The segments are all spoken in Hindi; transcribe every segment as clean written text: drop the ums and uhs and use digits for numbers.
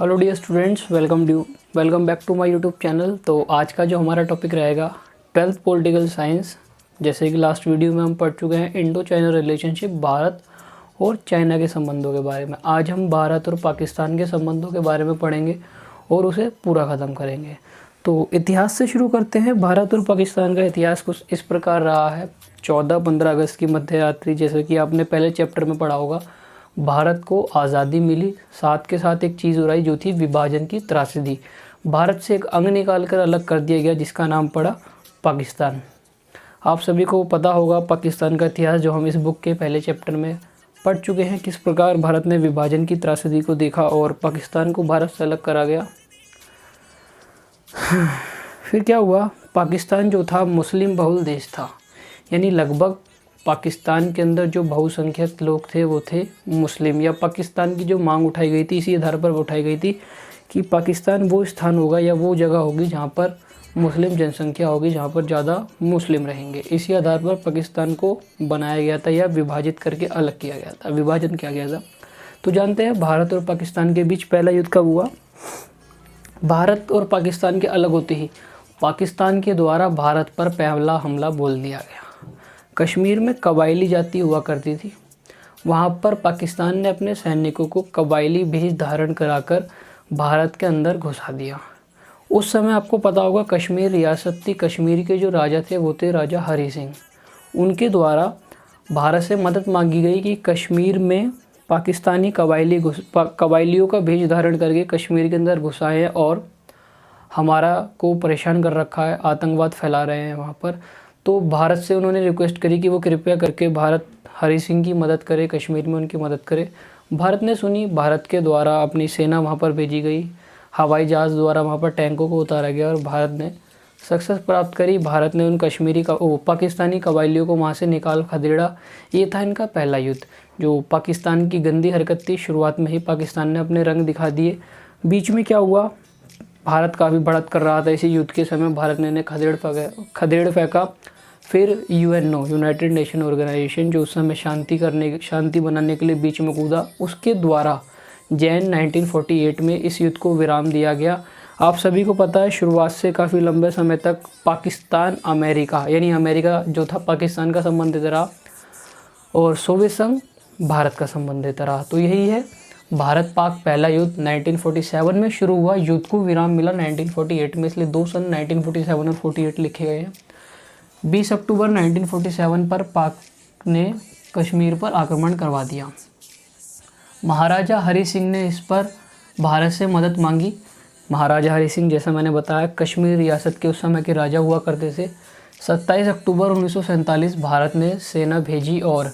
Hello dear students, welcome back to my YouTube channel. तो आज का जो हमारा टॉपिक रहेगा 12th पॉलिटिकल साइंस। जैसे कि लास्ट वीडियो में हम पढ़ चुके हैं इंडो चाइना रिलेशनशिप, भारत और चाइना के संबंधों के बारे में। आज हम भारत और पाकिस्तान के संबंधों के बारे में पढ़ेंगे और उसे पूरा ख़त्म करेंगे। तो इतिहास से शुरू करते हैं। भारत और पाकिस्तान का इतिहास कुछ इस प्रकार रहा है। 14-15 अगस्त की मध्य रात्रि, जैसे कि आपने पहले चैप्टर में पढ़ा होगा, भारत को आज़ादी मिली। साथ के साथ एक चीज़ हो रही जो थी विभाजन की त्रासदी। भारत से एक अंग निकाल कर अलग कर दिया गया जिसका नाम पड़ा पाकिस्तान। आप सभी को पता होगा पाकिस्तान का इतिहास, जो हम इस बुक के पहले चैप्टर में पढ़ चुके हैं, किस प्रकार भारत ने विभाजन की त्रासदी को देखा और पाकिस्तान को भारत से अलग करा गया। फिर क्या हुआ, पाकिस्तान जो था मुस्लिम बहुल देश था, यानी लगभग पाकिस्तान के अंदर जो बहुसंख्यक लोग थे वो थे मुस्लिम। या पाकिस्तान की जो मांग उठाई गई थी, इसी आधार पर उठाई गई थी कि पाकिस्तान वो स्थान होगा या वो जगह होगी जहाँ पर मुस्लिम जनसंख्या होगी, जहाँ पर ज़्यादा मुस्लिम रहेंगे। इसी आधार पर पाकिस्तान को बनाया गया था या विभाजित करके अलग किया गया था, विभाजन किया गया था। तो जानते हैं भारत और पाकिस्तान के बीच पहला युद्ध कब हुआ। भारत और पाकिस्तान के अलग होते ही पाकिस्तान के द्वारा भारत पर पहला हमला बोल दिया गया। कश्मीर में कबायली जाति हुआ करती थी, वहाँ पर पाकिस्तान ने अपने सैनिकों को कबायली भेष धारण कराकर भारत के अंदर घुसा दिया। उस समय आपको पता होगा कश्मीर रियासत थी। कश्मीर के जो राजा थे वो थे राजा हरि सिंह। उनके द्वारा भारत से मदद मांगी गई कि कश्मीर में पाकिस्तानी कबायलियों का भेष धारण करके कश्मीर के अंदर घुसाएं और हमारा को परेशान कर रखा है, आतंकवाद फैला रहे हैं वहाँ पर। तो भारत से उन्होंने रिक्वेस्ट करी कि वो कृपया करके भारत हरि सिंह की मदद करे, कश्मीर में उनकी मदद करे। भारत ने सुनी। भारत के द्वारा अपनी सेना वहाँ पर भेजी गई, हवाई जहाज़ द्वारा वहाँ पर टैंकों को उतारा गया और भारत ने सक्सेस प्राप्त करी। भारत ने उन पाकिस्तानी कबायलियों को वहाँ से निकाल खदेड़ा। ये था इनका पहला युद्ध। जो पाकिस्तान की गंदी हरकत थी, शुरुआत में ही पाकिस्तान ने अपने रंग दिखा दिए। बीच में क्या हुआ, भारत काफ़ी बढ़त कर रहा था। इसी युद्ध के समय भारत ने खदेड़ फेंका। फिर यूएनओ, यूनाइटेड नेशन ऑर्गेनाइजेशन, जो उस समय शांति बनाने के लिए बीच में कूदा, उसके द्वारा जैन 1948 में इस युद्ध को विराम दिया गया। आप सभी को पता है शुरुआत से काफ़ी लंबे समय तक पाकिस्तान अमेरिका, यानी अमेरिका जो था पाकिस्तान का संबंधित रहा और सोवियत संघ भारत का संबंधित रहा। तो यही है भारत पाक पहला युद्ध 1947 में शुरू हुआ। युद्ध को विराम मिला 1948 में, इसलिए दो सन 1947 और 48 लिखे गए हैं। 20 अक्टूबर 1947 पर पाक ने कश्मीर पर आक्रमण करवा दिया। महाराजा हरि सिंह ने इस पर भारत से मदद मांगी। महाराजा हरि सिंह, जैसा मैंने बताया, कश्मीर रियासत के उस समय के राजा हुआ करते थे। 27 अक्टूबर 1947 भारत ने सेना भेजी और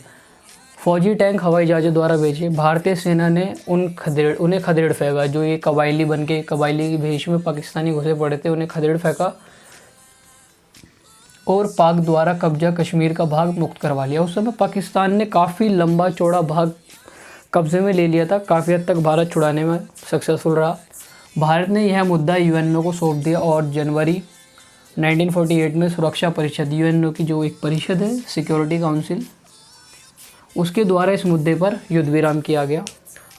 फौजी टैंक हवाई जहाज़ों द्वारा भेजे। भारतीय सेना ने उन्हें खदेड़ फेंका। जो ये कबायली बन के कबायली की भेष में पाकिस्तानी घुसे पड़े थे, उन्हें खदेड़ फेंका और पाक द्वारा कब्जा कश्मीर का भाग मुक्त करवा लिया। उस समय पाकिस्तान ने काफ़ी लंबा चौड़ा भाग कब्जे में ले लिया था। काफ़ी हद तक भारत छुड़ाने में सक्सेसफुल रहा। भारत ने यह मुद्दा यूएनओ को सौंप दिया और जनवरी 1948 में सुरक्षा परिषद, यूएनओ की जो एक परिषद है, सिक्योरिटी काउंसिल, उसके द्वारा इस मुद्दे पर युद्ध विराम किया गया।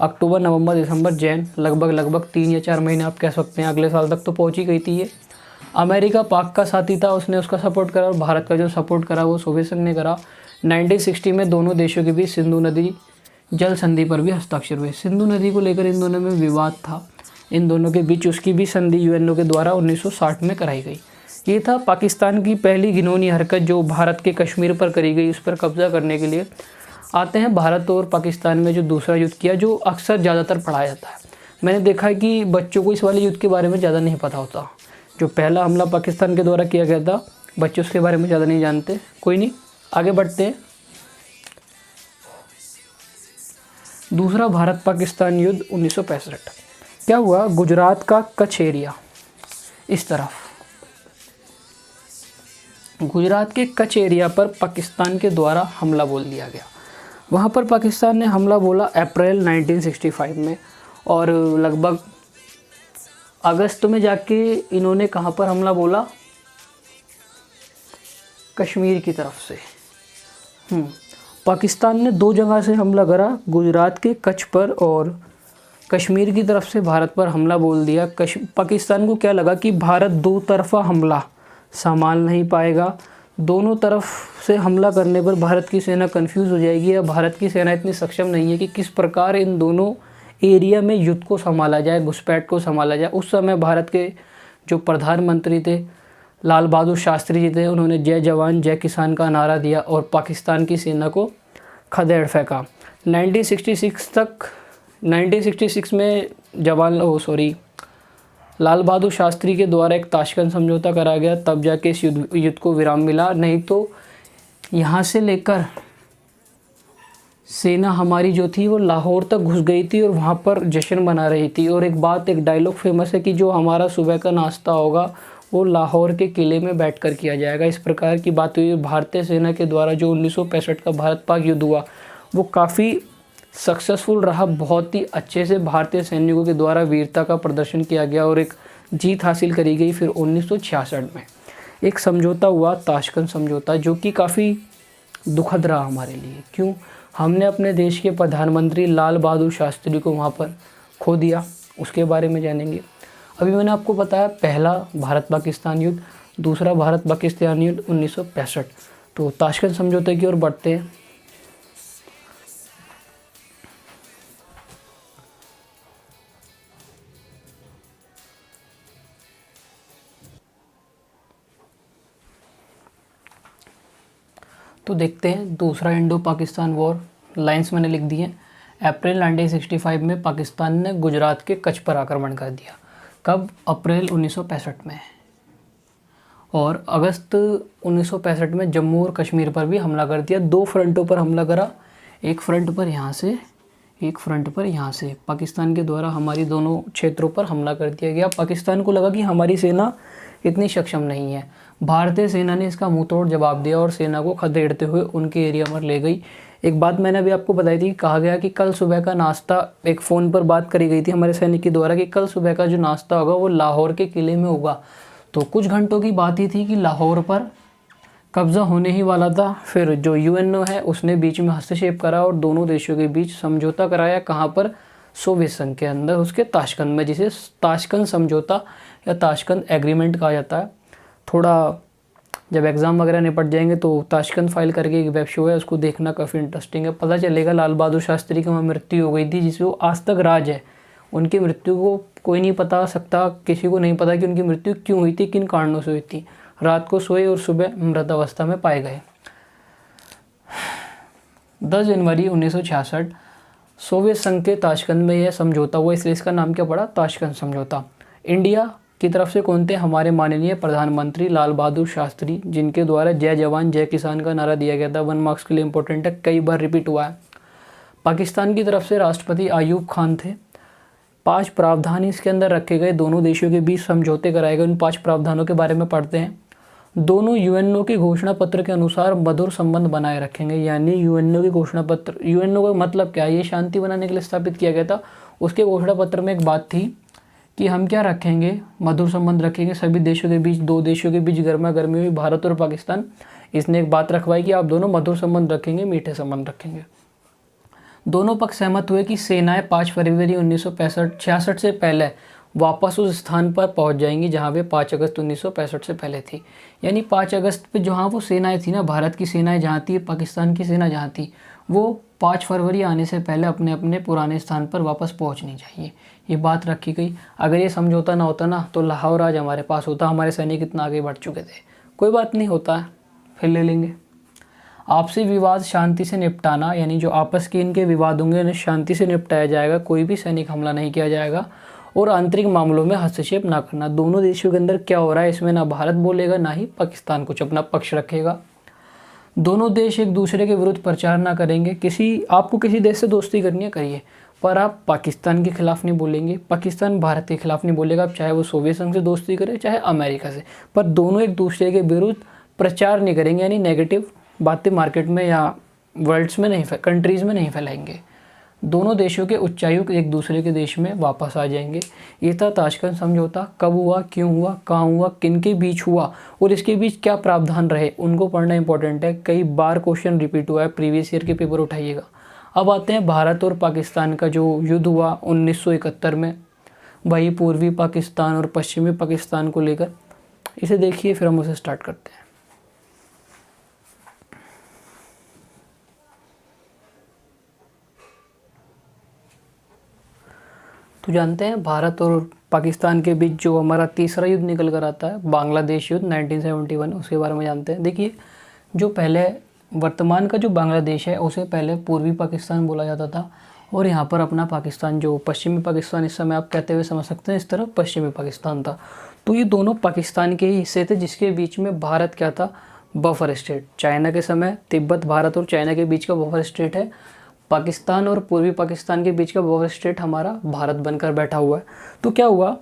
अक्टूबर, नवंबर, दिसंबर, जैन, लगभग 3 या 4 महीने आप कह सकते हैं, अगले साल तक तो पहुंच ही गई थी ये। अमेरिका पाक का साथी था, उसने उसका सपोर्ट करा और भारत का जो सपोर्ट करा वो सोवियत संघ ने करा। 1960 में दोनों देशों के बीच सिंधु नदी जल संधि पर भी हस्ताक्षर हुए। सिंधु नदी को लेकर इन दोनों में विवाद था, इन दोनों के बीच उसकी भी संधि यूएनओ के द्वारा 1960 में कराई गई। ये था पाकिस्तान की पहली घिनौनी हरकत जो भारत के कश्मीर पर करी गई, उस पर कब्जा करने के लिए। आते हैं भारत और पाकिस्तान में जो दूसरा युद्ध किया, जो अक्सर ज़्यादातर पढ़ाया जाता है। मैंने देखा है कि बच्चों को इस वाले युद्ध के बारे में ज़्यादा नहीं पता होता। जो पहला हमला पाकिस्तान के द्वारा किया गया था, बच्चे उसके बारे में ज़्यादा नहीं जानते। कोई नहीं, आगे बढ़ते हैं। दूसरा भारत पाकिस्तान युद्ध 1965। क्या हुआ, गुजरात का कच्छ एरिया, इस तरफ गुजरात के कच्छ एरिया पर पाकिस्तान के द्वारा हमला बोल दिया गया। वहाँ पर पाकिस्तान ने हमला बोला अप्रैल 1965 में और लगभग अगस्त में जाके इन्होंने कहाँ पर हमला बोला, कश्मीर की तरफ से। पाकिस्तान ने 2 जगह से हमला करा, गुजरात के कच्छ पर और कश्मीर की तरफ से भारत पर हमला बोल दिया। पाकिस्तान को क्या लगा कि भारत दो तरफ़ा हमला संभाल नहीं पाएगा, दोनों तरफ से हमला करने पर भारत की सेना कंफ्यूज हो जाएगी, या भारत की सेना इतनी सक्षम नहीं है कि किस प्रकार इन दोनों एरिया में युद्ध को संभाला जाए, घुसपैठ को संभाला जाए। उस समय भारत के जो प्रधानमंत्री थे लाल बहादुर शास्त्री जी थे, उन्होंने जय जवान जय किसान का नारा दिया और पाकिस्तान की सेना को खदेड़ फेंका। 1966 में लाल बहादुर शास्त्री के द्वारा एक ताशकंद समझौता करा गया, तब जाके इस युद्ध को विराम मिला। नहीं तो यहाँ से लेकर सेना हमारी जो थी वो लाहौर तक घुस गई थी और वहाँ पर जश्न मना रही थी। और एक डायलॉग फेमस है कि जो हमारा सुबह का नाश्ता होगा वो लाहौर के किले में बैठकर किया जाएगा। इस प्रकार की बात हुई। भारतीय सेना के द्वारा जो 1965 का भारत पाक युद्ध हुआ वो काफ़ी सक्सेसफुल रहा। बहुत ही अच्छे से भारतीय सैनिकों के द्वारा वीरता का प्रदर्शन किया गया और एक जीत हासिल करी गई। फिर 1966 में एक समझौता हुआ, ताशकंद समझौता, जो कि काफ़ी दुखद रहा हमारे लिए। क्यों? हमने अपने देश के प्रधानमंत्री लाल बहादुर शास्त्री को वहाँ पर खो दिया, उसके बारे में जानेंगे। अभी मैंने आपको बताया पहला भारत पाकिस्तान युद्ध, दूसरा भारत पाकिस्तान युद्ध 1965। तो ताशकंद समझौते की ओर बढ़ते हैं। तो देखते हैं दूसरा इंडो पाकिस्तान वॉर। लाइन्स मैंने लिख दी हैं। अप्रैल 1965 में पाकिस्तान ने गुजरात के कच्छ पर आक्रमण कर दिया। कब? अप्रैल 1965 में। और अगस्त 1965 में जम्मू और कश्मीर पर भी हमला कर दिया। दो फ्रंटों पर हमला करा, एक फ्रंट पर यहाँ से, एक फ्रंट पर यहाँ से। पाकिस्तान के द्वारा हमारी दोनों क्षेत्रों पर हमला कर दिया गया। पाकिस्तान को लगा कि हमारी सेना इतनी सक्षम नहीं है। भारतीय सेना ने इसका मुंह तोड़ जवाब दिया और सेना को खदेड़ते हुए उनके एरिया पर ले गई। एक बात मैंने अभी आपको बताई थी, कहा गया कि कल सुबह का नाश्ता, एक फ़ोन पर बात करी गई थी हमारे सैनिक के द्वारा कि कल सुबह का जो नाश्ता होगा वो लाहौर के किले में होगा। तो कुछ घंटों की बात ही थी कि लाहौर पर कब्ज़ा होने ही वाला था। फिर जो यूएनओ है उसने बीच में हस्तक्षेप करा और दोनों देशों के बीच समझौता कराया। कहाँ पर? सोवियत संघ के अंदर, उसके ताशकंद में, जिसे ताशकंद समझौता या ताशकंद एग्रीमेंट कहा जाता है। थोड़ा जब एग्ज़ाम वगैरह निपट जाएंगे तो ताशकंद फाइल करके एक वेब शो है, उसको देखना काफ़ी इंटरेस्टिंग है। पता चलेगा लाल बहादुर शास्त्री की वहाँ मृत्यु हो गई थी, जिससे वो आज तक राज है। उनकी मृत्यु को कोई नहीं पता सकता, किसी को नहीं पता कि उनकी मृत्यु क्यों हुई थी, किन कारणों से हुई थी। रात को सोए और सुबह मृत अवस्था में पाए गए। 10 जनवरी 1966 सोवियत संघ के ताशकंद में यह समझौता हुआ, इसलिए इसका नाम क्या पड़ा? ताशकंद समझौता। इंडिया की तरफ से कौन थे? हमारे माननीय प्रधानमंत्री लाल बहादुर शास्त्री, जिनके द्वारा जय जवान जय किसान का नारा दिया गया था। 1 मार्क्स के लिए इंपॉर्टेंट है, कई बार रिपीट हुआ है। पाकिस्तान की तरफ से राष्ट्रपति अयूब खान थे। 5 प्रावधान इसके अंदर रखे गए, दोनों देशों के बीच समझौते कराए गए। उन 5 प्रावधानों के बारे में पढ़ते हैं। दोनों यूएनओ के घोषणा पत्र के अनुसार मधुर संबंध बनाए रखेंगे। यानी यूएनओ के घोषणा पत्र, यूएनओ का मतलब क्या है? ये शांति बनाने के लिए स्थापित किया गया था। उसके घोषणा पत्र में एक बात थी कि हम क्या रखेंगे? मधुर संबंध रखेंगे सभी देशों के बीच। 2 देशों के बीच गर्मा गर्मी हुई, भारत और पाकिस्तान। इसने एक बात रखवाई कि आप दोनों मधुर संबंध रखेंगे, मीठे संबंध रखेंगे। दोनों पक्ष सहमत हुए कि सेनाएं 5 फरवरी 1966 से पहले वापस उस स्थान पर पहुंच जाएंगी जहां वे 5 अगस्त 1965 से पहले थी। यानी 5 अगस्त पे जहां वो सेनाएं थी ना, भारत की सेनाएं जहां थी, पाकिस्तान की सेना जहां थी, वो 5 फरवरी आने से पहले अपने अपने पुराने स्थान पर वापस पहुंचनी चाहिए। ये बात रखी गई। अगर ये समझौता ना होता ना तो लाहौर आज हमारे पास होता। हमारे सैनिक इतना आगे बढ़ चुके थे। कोई बात नहीं, होता है, फिर ले लेंगे। आपसी विवाद शांति से निपटाना, यानी जो आपस के इनके विवाद होंगे उन्हें शांति से निपटाया जाएगा। कोई भी सैनिक हमला नहीं किया जाएगा और आंतरिक मामलों में हस्तक्षेप ना करना। दोनों देशों के अंदर क्या हो रहा है इसमें ना भारत बोलेगा ना ही पाकिस्तान कुछ अपना पक्ष रखेगा। दोनों देश एक दूसरे के विरुद्ध प्रचार ना करेंगे। आपको किसी देश से दोस्ती करनी है, करिए, पर आप पाकिस्तान के खिलाफ नहीं बोलेंगे, पाकिस्तान भारत के खिलाफ नहीं बोलेगा। चाहे वो सोवियत संघ से दोस्ती करे चाहे अमेरिका से, पर दोनों एक दूसरे के विरुद्ध प्रचार नहीं करेंगे। यानी नेगेटिव बातें मार्केट में या वर्ल्ड्स में नहीं, कंट्रीज़ में नहीं फैलाएंगे। दोनों देशों के उच्चायुक्त एक दूसरे के देश में वापस आ जाएंगे। ये था ताशकंद समझौता। कब हुआ, क्यों हुआ, कहाँ हुआ, किन के बीच हुआ और इसके बीच क्या प्रावधान रहे, उनको पढ़ना इंपॉर्टेंट है। कई बार क्वेश्चन रिपीट हुआ है, प्रीवियस ईयर के पेपर उठाइएगा। अब आते हैं भारत और पाकिस्तान का जो युद्ध हुआ 1971 में, वही पूर्वी पाकिस्तान और पश्चिमी पाकिस्तान को लेकर। इसे देखिए फिर हम उसे स्टार्ट करते हैं। तो जानते हैं भारत और पाकिस्तान के बीच जो हमारा तीसरा युद्ध निकल कर आता है, बांग्लादेश युद्ध 1971, उसके बारे में जानते हैं। देखिए, जो पहले वर्तमान का जो बांग्लादेश है उसे पहले पूर्वी पाकिस्तान बोला जाता था, और यहाँ पर अपना पाकिस्तान जो पश्चिमी पाकिस्तान इस समय आप कहते हुए समझ सकते हैं, इस तरफ पश्चिमी पाकिस्तान था। तो ये दोनों पाकिस्तान के ही हिस्से थे, जिसके बीच में भारत क्या था, बफर स्टेट। चाइना के समय तिब्बत भारत और चाइना के बीच का बफर स्टेट है, पाकिस्तान और पूर्वी पाकिस्तान के बीच का बफर स्टेट हमारा भारत बनकर बैठा हुआ है। तो क्या हुआ,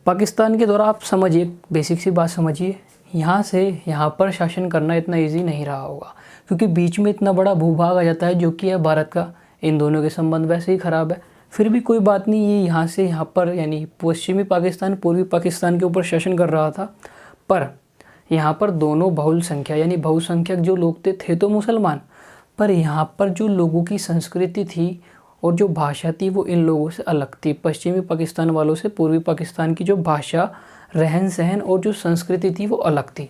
पाकिस्तान के द्वारा आप समझिए, बेसिक सी बात समझिए, यहाँ से यहाँ पर शासन करना इतना इजी नहीं रहा होगा, क्योंकि बीच में इतना बड़ा भूभाग आ जाता है जो कि है भारत का। इन दोनों के संबंध वैसे ही ख़राब है, फिर भी कोई बात नहीं, ये यहाँ से यहाँ पर यानी पश्चिमी पाकिस्तान पूर्वी पाकिस्तान के ऊपर शासन कर रहा था। पर यहाँ पर दोनों बहुल संख्या यानी बहुसंख्यक जो लोग थे तो मुसलमान, पर यहाँ पर जो लोगों की संस्कृति थी और जो भाषा थी वो इन लोगों से अलग थी। पश्चिमी पाकिस्तान वालों से पूर्वी पाकिस्तान की जो भाषा, रहन सहन और जो संस्कृति थी वो अलग थी।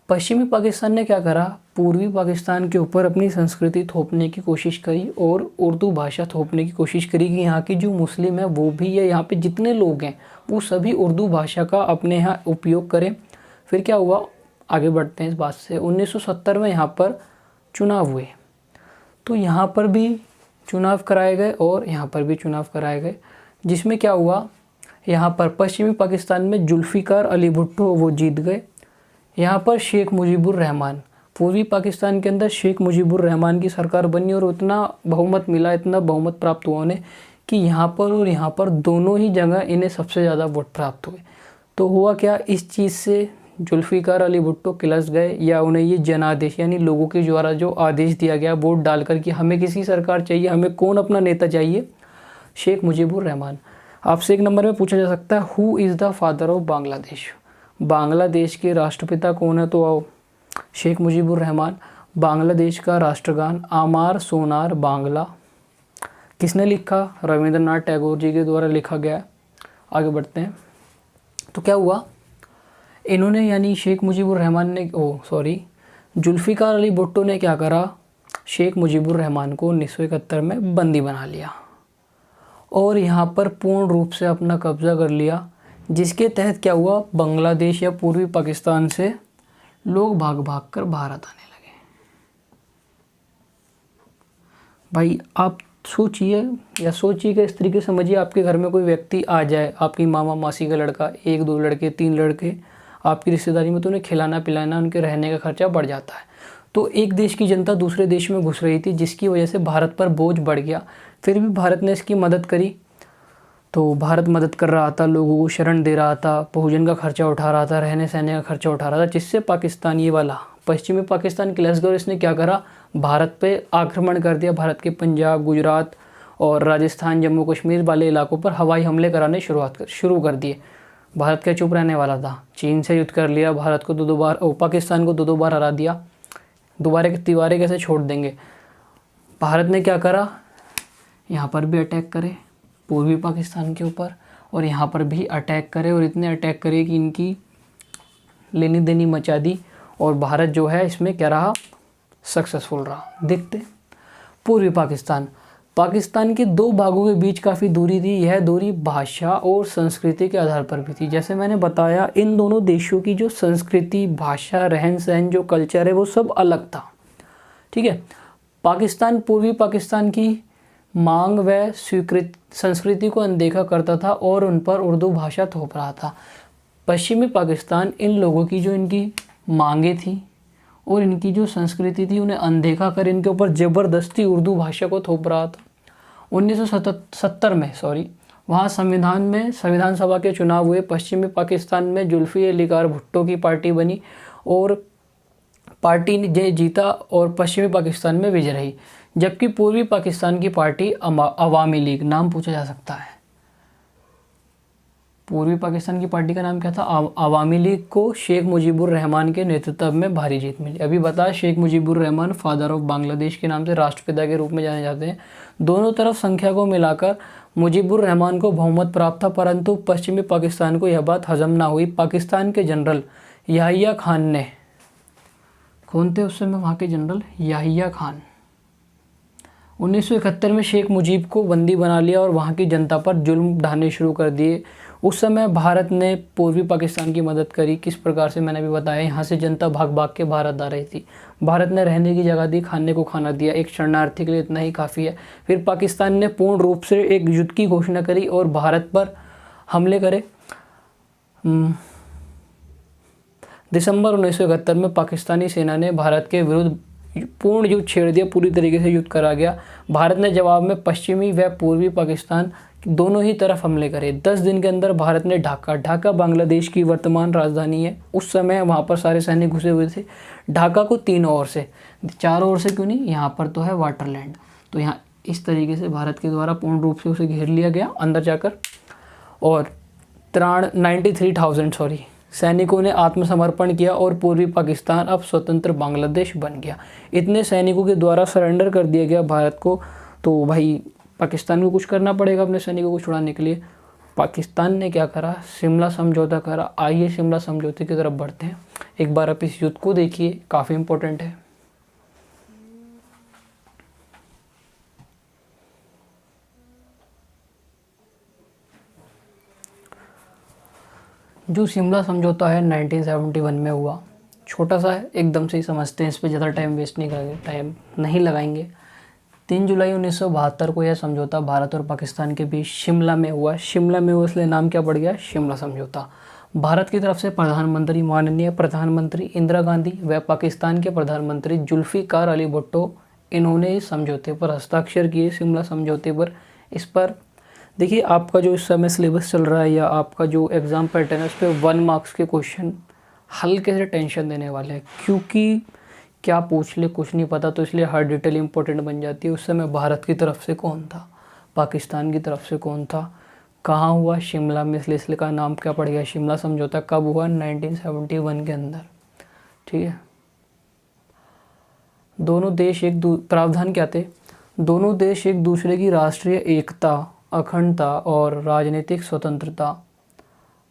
पश्चिमी पाकिस्तान ने क्या करा, पूर्वी पाकिस्तान के ऊपर अपनी संस्कृति थोपने की कोशिश करी और उर्दू भाषा थोपने की कोशिश करी कि यहाँ की जो मुस्लिम है वो भी, या यहाँ पे जितने लोग हैं वो सभी उर्दू भाषा का अपने यहाँ उपयोग करें। फिर क्या हुआ, आगे बढ़ते हैं इस बात से। 1970 में यहाँ पर चुनाव हुए, तो यहाँ पर भी चुनाव कराए गए और यहाँ पर भी चुनाव कराए गए, जिसमें क्या हुआ, यहाँ पर पश्चिमी पाकिस्तान में जुल्फ़िकार अली भुट्टो वो जीत गए। यहाँ पर शेख मुजीबुर रहमान, पूर्वी पाकिस्तान के अंदर शेख मुजीबुर रहमान की सरकार बनी और इतना बहुमत मिला, इतना बहुमत प्राप्त हुआ उन्हें कि यहाँ पर और यहाँ पर दोनों ही जगह इन्हें सबसे ज़्यादा वोट प्राप्त हुए। तो हुआ क्या, इस चीज़ से जुल्फ़िकार अली भुट्टो किलस गए, या उन्हें ये जनादेश यानी लोगों के द्वारा जो आदेश दिया गया वोट डालकर कि हमें किसी सरकार चाहिए, हमें कौन अपना नेता चाहिए, शेख मुजीबुर रहमान। आपसे एक नंबर में पूछा जा सकता है, who is the father of Bangladesh, Bangladesh के राष्ट्रपिता कौन है, तो आओ, शेख मुजीबुर रहमान। बांग्लादेश का राष्ट्रगान आमार सोनार बांग्ला किसने लिखा, रविंद्रनाथ टैगोर जी के द्वारा लिखा गया। आगे बढ़ते हैं। तो क्या हुआ, इन्होंने यानी शेख मुजीबुर रहमान ने जुल्फ़िकार अली भुट्टो ने क्या करा, शेख मुजीबुर रहमान को 1971 में बंदी बना लिया और यहाँ पर पूर्ण रूप से अपना कब्ज़ा कर लिया, जिसके तहत क्या हुआ, बांग्लादेश या पूर्वी पाकिस्तान से लोग भाग भाग कर भारत आने लगे। भाई आप सोचिए कि इस तरीके से समझिए, आपके घर में कोई व्यक्ति आ जाए, आपकी मामा मासी का लड़का, 1 2 लड़के 3 लड़के आपकी रिश्तेदारी में, तो उन्हें खिलाना पिलाना, उनके रहने का खर्चा बढ़ जाता है। तो एक देश की जनता दूसरे देश में घुस रही थी, जिसकी वजह से भारत पर बोझ बढ़ गया। फिर भी भारत ने इसकी मदद करी, तो भारत मदद कर रहा था, लोगों को शरण दे रहा था, भोजन का खर्चा उठा रहा था, रहने सहने का खर्चा उठा रहा था, जिससे पाकिस्तान ये वाला पश्चिमी पाकिस्तान किलस गया। इसने क्या करा, भारत पे आक्रमण कर दिया। भारत के पंजाब, गुजरात और राजस्थान, जम्मू कश्मीर वाले इलाकों पर हवाई हमले कराने शुरू कर दिए। भारत क्या चुप रहने वाला था, चीन से युद्ध कर लिया, भारत को दो बार पाकिस्तान को दो बार हरा दिया, दोबारा के तिवारे कैसे छोड़ देंगे। भारत ने क्या करा, यहाँ पर भी अटैक करे पूर्वी पाकिस्तान के ऊपर, और यहाँ पर भी अटैक करे, और इतने अटैक करे कि इनकी लेनी देनी मचा दी, और भारत जो है इसमें क्या रहा, सक्सेसफुल रहा। देखते पूर्वी पाकिस्तान के 2 भागों के बीच काफ़ी दूरी थी। यह दूरी भाषा और संस्कृति के आधार पर भी थी। जैसे मैंने बताया, इन दोनों देशों की जो संस्कृति, भाषा, रहन सहन, जो कल्चर है वो सब अलग था। ठीक है, पाकिस्तान पूर्वी पाकिस्तान की मांग व स्वीकृत संस्कृति को अनदेखा करता था और उन पर उर्दू भाषा थोप रहा था। पश्चिमी पाकिस्तान इन लोगों की जो इनकी मांगें थी और इनकी जो संस्कृति थी उन्हें अनदेखा कर इनके ऊपर ज़बरदस्ती उर्दू भाषा को थोप रहा था। 1970 में वहाँ संविधान सभा के चुनाव हुए। पश्चिमी पाकिस्तान में जुल्फ़िकार भुट्टो की पार्टी बनी और पार्टी ने जीता और पश्चिमी पाकिस्तान में विजय रही, जबकि पूर्वी पाकिस्तान की पार्टी अवामी लीग, नाम पूछा जा सकता है। पूर्वी पाकिस्तान की पार्टी का नाम क्या था? अवामी लीग को शेख मुजीबुर रहमान के नेतृत्व में भारी जीत मिली। अभी बता, शेख मुजीबुर रहमान फादर ऑफ बांग्लादेश के नाम से, राष्ट्रपिता के रूप में जाने जाते हैं। दोनों तरफ संख्या को मिलाकर मुजीबुर रहमान को बहुमत प्राप्त था, परंतु पश्चिमी पाकिस्तान को यह बात हजम ना हुई। पाकिस्तान के जनरल याहिया खान ने, कौन थे उस समय वहाँ के जनरल? याहिया खान, 1971 में शेख मुजीब को बंदी बना लिया और वहाँ की जनता पर जुल्म ढाने शुरू कर दिए। उस समय भारत ने पूर्वी पाकिस्तान की मदद करी। किस प्रकार से? मैंने अभी बताया। यहाँ से जनता भाग भाग के भारत आ रही थी। भारत ने रहने की जगह दी, खाने को खाना दिया। एक शरणार्थी के लिए इतना ही काफ़ी है। फिर पाकिस्तान ने पूर्ण रूप से एक युद्ध की घोषणा करी और भारत पर हमले करे। दिसंबर 1971 में पाकिस्तानी सेना ने भारत के विरुद्ध पूर्ण युद्ध छेड़ दिया। पूरी तरीके से युद्ध करा गया। भारत ने जवाब में पश्चिमी व पूर्वी पाकिस्तान दोनों ही तरफ हमले करे। 10 दिन के अंदर भारत ने ढाका बांग्लादेश की वर्तमान राजधानी है। उस समय वहाँ पर सारे सैनिक घुसे हुए थे। ढाका को 3 ओर से, 4 ओर से क्यों नहीं, यहाँ पर तो है वाटरलैंड, तो यहाँ इस तरीके से भारत के द्वारा पूर्ण रूप से उसे घेर लिया गया अंदर जाकर। और 93,000 सैनिकों ने आत्मसमर्पण किया और पूर्वी पाकिस्तान अब स्वतंत्र बांग्लादेश बन गया। इतने सैनिकों के द्वारा सरेंडर कर दिया गया भारत को। तो भाई पाकिस्तान को कुछ करना पड़ेगा अपने सैनिकों को छुड़ाने के लिए। पाकिस्तान ने क्या करा? शिमला समझौता करा। आइए शिमला समझौते की तरफ बढ़ते हैं। एक बार आप इस युद्ध को देखिए, काफ़ी इम्पोर्टेंट है। जो शिमला समझौता है 1971 में हुआ। छोटा सा है, एकदम से ही समझते हैं, इस पर ज़्यादा टाइम वेस्ट नहीं करेंगे, टाइम नहीं लगाएंगे। 3 जुलाई 1972 को यह समझौता भारत और पाकिस्तान के बीच शिमला में हुआ। शिमला में हुआ इसलिए नाम क्या पड़ गया? शिमला समझौता। भारत की तरफ से प्रधानमंत्री माननीय प्रधानमंत्री इंदिरा गांधी व पाकिस्तान के प्रधानमंत्री जुल्फ़िकार अली भुट्टो, इन्होंने इस समझौते पर हस्ताक्षर किए। शिमला समझौते पर, इस पर देखिए, आपका जो इस समय सिलेबस चल रहा है या आपका जो एग्ज़ाम पैटर्न है, उस पर 1 मार्क्स के क्वेश्चन हल्के से टेंशन देने वाले हैं, क्योंकि क्या पूछ ले कुछ नहीं पता, तो इसलिए हर डिटेल इंपॉर्टेंट बन जाती है। उस समय भारत की तरफ से कौन था, पाकिस्तान की तरफ से कौन था, कहाँ हुआ? शिमला में, इसलिए का नाम क्या पड़ गया? शिमला समझौता। कब हुआ? 1971 के अंदर। ठीक है। दोनों देश प्रावधान क्या थे? दोनों देश एक दूसरे की राष्ट्रीय एकता, अखंडता और राजनीतिक स्वतंत्रता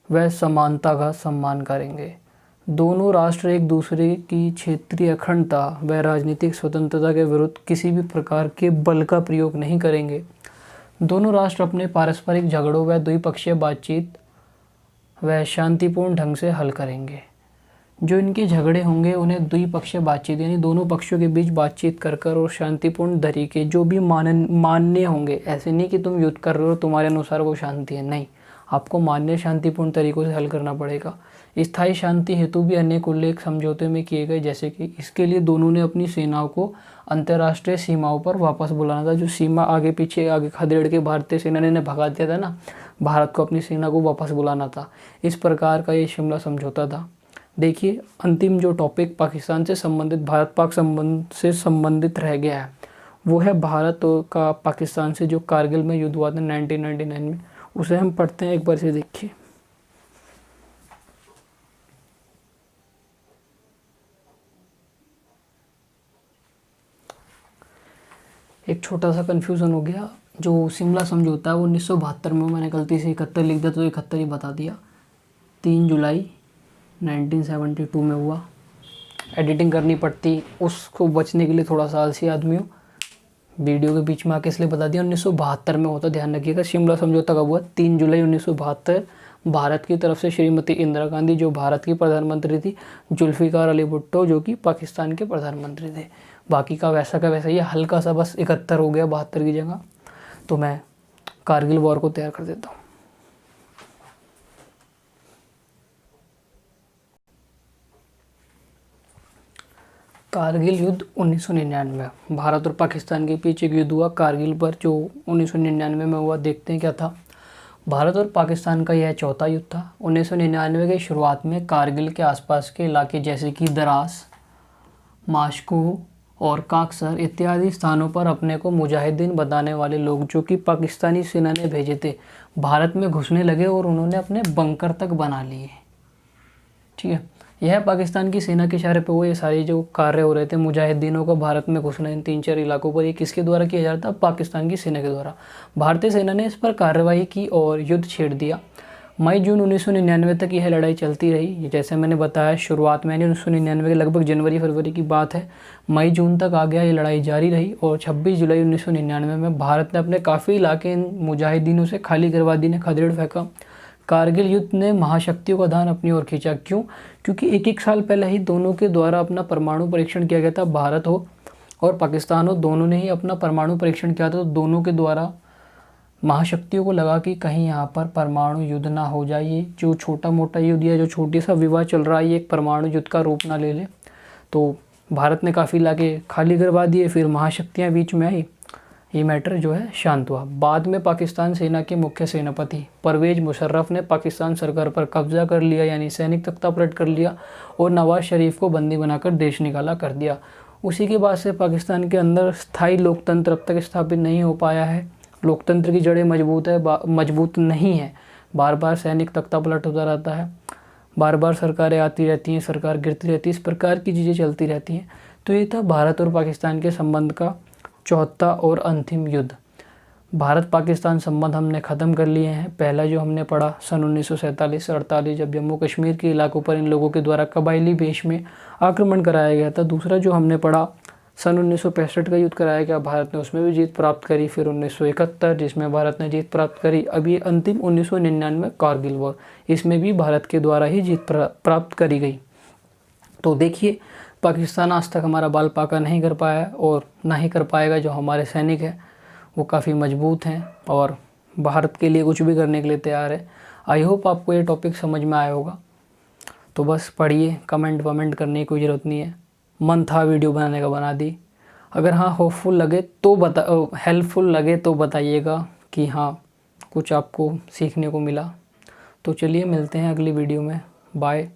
व समानता का सम्मान करेंगे। दोनों राष्ट्र एक दूसरे की क्षेत्रीय अखंडता व राजनीतिक स्वतंत्रता के विरुद्ध किसी भी प्रकार के बल का प्रयोग नहीं करेंगे। दोनों राष्ट्र अपने पारस्परिक झगड़ों व द्विपक्षीय बातचीत व शांतिपूर्ण ढंग से हल करेंगे। जो इनके झगड़े होंगे उन्हें द्विपक्षीय बातचीत, यानी दोनों पक्षों के बीच बातचीत कर और शांतिपूर्ण तरीके जो भी मान्य होंगे। ऐसे नहीं कि तुम युद्ध कर रहे हो, तुम्हारे अनुसार वो शांति है, नहीं, आपको मान्य शांतिपूर्ण तरीकों से हल करना पड़ेगा। स्थायी शांति हेतु भी अनेक उल्लेख समझौते में किए गए, जैसे कि इसके लिए दोनों ने अपनी सेनाओं को अंतर्राष्ट्रीय सीमाओं पर वापस बुलाना था। जो सीमा आगे पीछे आगे खदेड़ के भारतीय सेना ने भगा दिया था ना, भारत को अपनी सेना को वापस बुलाना था। इस प्रकार का ये शिमला समझौता था। देखिए, अंतिम जो टॉपिक पाकिस्तान से संबंधित, भारत पाक संबंध से संबंधित रह गया है, वो है भारत का पाकिस्तान से जो कारगिल में युद्ध हुआ था 1999 में, उसे हम पढ़ते हैं। एक बार से देखिए। एक छोटा सा कन्फ्यूज़न हो गया। जो शिमला समझौता है वो 1972 में, मैंने गलती से 71 लिख दिया, तो 71 ही बता दिया। 3 जुलाई 1972 में हुआ। एडिटिंग करनी पड़ती, उसको बचने के लिए थोड़ा सा आलसी आदमी हूँ, वीडियो के बीच में आके इसलिए बता दिया। 1972 में होता, ध्यान रखिएगा। शिमला समझौता कब हुआ? 3 जुलाई 1972। भारत की तरफ से श्रीमती इंदिरा गांधी, जो भारत की प्रधानमंत्री थी, जुल्फ़िकार अली भुट्टो, जो कि पाकिस्तान के प्रधानमंत्री थे। बाकी का वैसा ही, हल्का सा बस 71 हो गया 72 की जगह। तो मैं कारगिल वॉर को तैयार कर देता हूँ। कारगिल युद्ध 1999, भारत और पाकिस्तान के बीच एक युद्ध हुआ कारगिल पर, जो 1999 में हुआ। देखते हैं क्या था। भारत और पाकिस्तान का यह चौथा युद्ध था। 1999 की शुरुआत में कारगिल के आसपास के इलाके जैसे कि द्रास, मास्को और काकसर इत्यादि स्थानों पर अपने को मुजाहिदीन बताने वाले लोग जो कि पाकिस्तानी सेना ने भेजे थे भारत में घुसने लगे और उन्होंने अपने बंकर तक बना लिए। ठीक है, यह पाकिस्तान की सेना के इशारे पे वो ये सारे जो कार्य हो रहे थे मुजाहिदीनों का भारत में घुसना इन 3-4 इलाकों पर, ये किसके द्वारा किया जा रहा था? पाकिस्तान की सेना के द्वारा। भारतीय सेना ने इस पर कार्रवाई की और युद्ध छेड़ दिया। मई जून 1999 तक यह लड़ाई चलती रही। जैसे मैंने बताया शुरुआत में 1999 के लगभग जनवरी फरवरी की बात है, मई जून तक आ गया, ये लड़ाई जारी रही और 26 जुलाई 1999 में भारत ने अपने काफ़ी इलाके इन मुजाहिदीनों से खाली करवा दी, ने खदेड़ फेंका। कारगिल युद्ध ने महाशक्तियों का ध्यान अपनी ओर खींचा। क्यों? क्योंकि एक साल पहले ही दोनों के द्वारा अपना परमाणु परीक्षण किया गया था। भारत हो और पाकिस्तान हो, दोनों ने ही अपना परमाणु परीक्षण किया था। तो दोनों के द्वारा महाशक्तियों को लगा कि कहीं यहाँ पर परमाणु युद्ध ना हो जाए, ये जो छोटा मोटा युद्ध या जो छोटी सा विवाद चल रहा है ये एक परमाणु युद्ध का रूप ना ले ले। तो भारत ने काफ़ी इलाके खाली करवा दिए, फिर महाशक्तियाँ बीच में आई, ये मैटर जो है शांत हुआ। बाद में पाकिस्तान सेना के मुख्य सेनापति परवेज़ मुशर्रफ ने पाकिस्तान सरकार पर कब्जा कर लिया, यानी सैनिक तख्तापलट कर लिया और नवाज शरीफ को बंदी बनाकर देश निकाला कर दिया। उसी के बाद से पाकिस्तान के अंदर स्थायी लोकतंत्र अब तक स्थापित नहीं हो पाया है। लोकतंत्र की जड़ें मजबूत नहीं है। बार बार सैनिक तख्तापलट होता रहता है, बार बार सरकारें आती रहती हैं, सरकार गिरती रहती है, इस प्रकार की चीज़ें चलती रहती हैं। तो ये था भारत और पाकिस्तान के संबंध का चौथा और अंतिम युद्ध। भारत पाकिस्तान संबंध हमने ख़त्म कर लिए हैं। पहला जो हमने पढ़ा सन 1947-48 जब जम्मू कश्मीर के इलाकों पर इन लोगों के द्वारा कबायली वेश में आक्रमण कराया गया था। दूसरा जो हमने पढ़ा सन 1965 का युद्ध कराया गया, भारत ने उसमें भी जीत प्राप्त करी। फिर 1971 जिसमें भारत ने जीत प्राप्त करी। अब ये अंतिम 1999 कारगिल वॉर, इसमें भी भारत के द्वारा ही जीत प्राप्त करी गई। तो देखिए पाकिस्तान आज तक हमारा बाल पाका नहीं कर पाया और ना ही कर पाएगा। जो हमारे सैनिक हैं वो काफ़ी मजबूत हैं और भारत के लिए कुछ भी करने के लिए तैयार है। आई होप आपको ये टॉपिक समझ में आया होगा। तो बस पढ़िए, कमेंट वमेंट करने की कोई ज़रूरत नहीं है। मन था वीडियो बनाने का, बना दी। अगर हाँ होपफुल लगे तो हेल्पफुल लगे तो बताइएगा कि हाँ कुछ आपको सीखने को मिला। तो चलिए मिलते हैं अगली वीडियो में। बाय।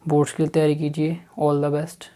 बोर्ड्स की तैयारी कीजिए। All the best.